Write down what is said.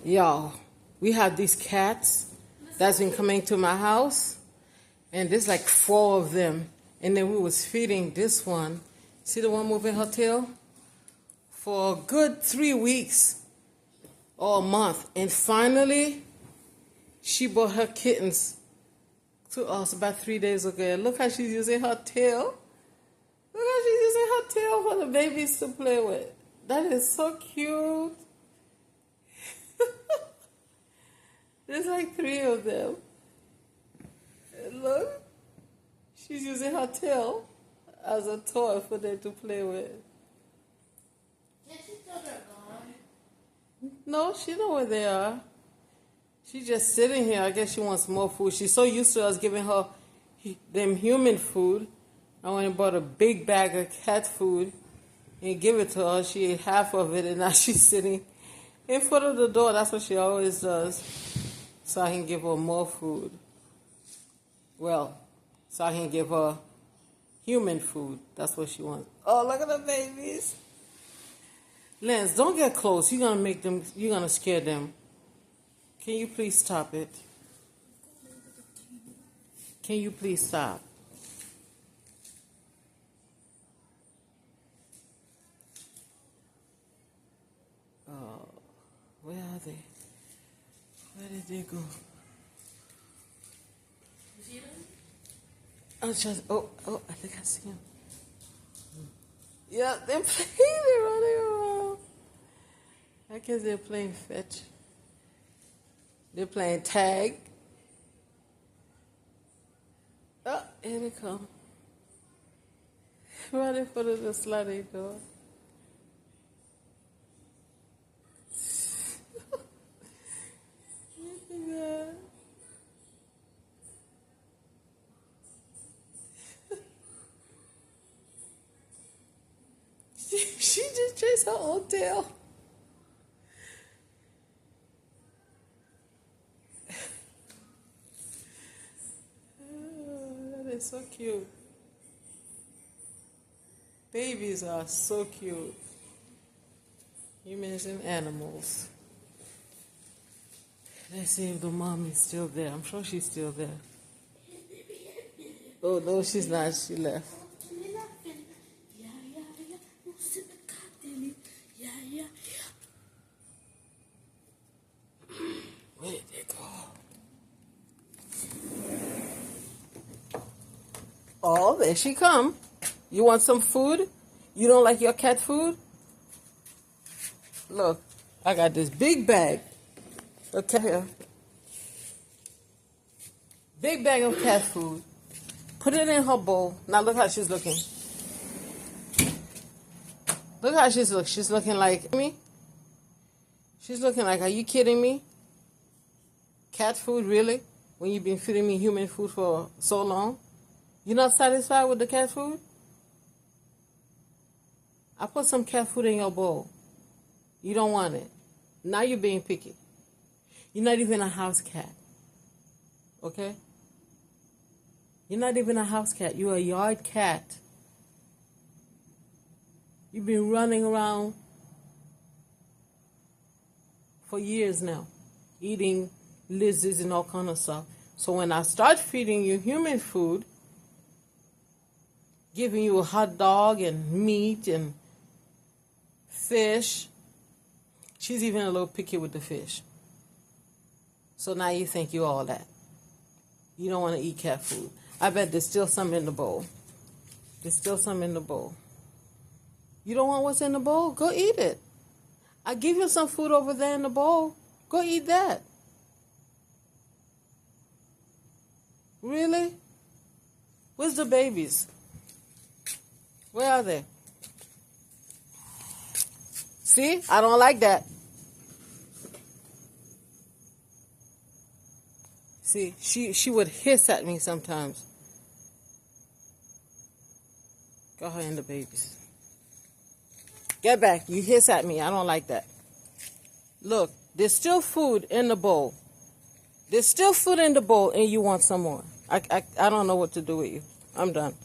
Y'all, we have these cats that's been coming to my house, and there's like 4 of them. And then we was feeding this one. See the one moving her tail? For a good 3 weeks or a month. And finally, she brought her kittens to us about 3 days ago. And look how she's using her tail. Look how she's using her tail for the babies to play with. That is so cute. There's like 3 of them. And look, she's using her tail as a toy for them to play with. Can't she tell they're gone? No, she know where they are. She's just sitting here. I guess she wants more food. She's so used to us giving her them human food. I went and bought a big bag of cat food and give it to her. She ate half of it, and now she's sitting in front of the door. That's what she always does. So I can give her more food. Well, so I can give her human food. That's what she wants. Oh, look at the babies. Lance, don't get close. You're gonna scare them. Can you please stop it? Can you please stop? Oh, where are they? Where did they go? You see them? I think I see him. Yeah, they're running around. I guess they're playing fetch. They're playing tag. Oh, here they come. Right in front of the sliding door. Yeah. She just chased her own tail. That is so cute. Babies are so cute. Humans and animals. Let's see if the mom is still there. I'm sure she's still there. Oh, no, she's not. She left. Where did they go? Oh, there she come. You want some food? You don't like your cat food? Look, I got this big bag. Look here. Big bag of cat food. Put it in her bowl. Now look how she's looking. Look how she's looking. She's looking like me. She's looking like, are you kidding me? Cat food, really? When you've been feeding me human food for so long? You're not satisfied with the cat food? I put some cat food in your bowl. You don't want it. Now you're being picky. You're not even a house cat. Okay? You're not even a house cat. You're a yard cat. You've been running around for years now, eating lizards and all kind of stuff. So when I start feeding you human food, giving you a hot dog and meat and fish, she's even a little picky with the fish. So now you think you're all that. You don't want to eat cat food. I bet there's still some in the bowl. There's still some in the bowl. You don't want what's in the bowl? Go eat it. I give you some food over there in the bowl. Go eat that. Really? Where's the babies? Where are they? See? I don't like that. See, she would hiss at me sometimes. Go ahead and the babies. Get back. You hiss at me. I don't like that. Look, there's still food in the bowl. There's still food in the bowl and you want some more. I don't know what to do with you. I'm done.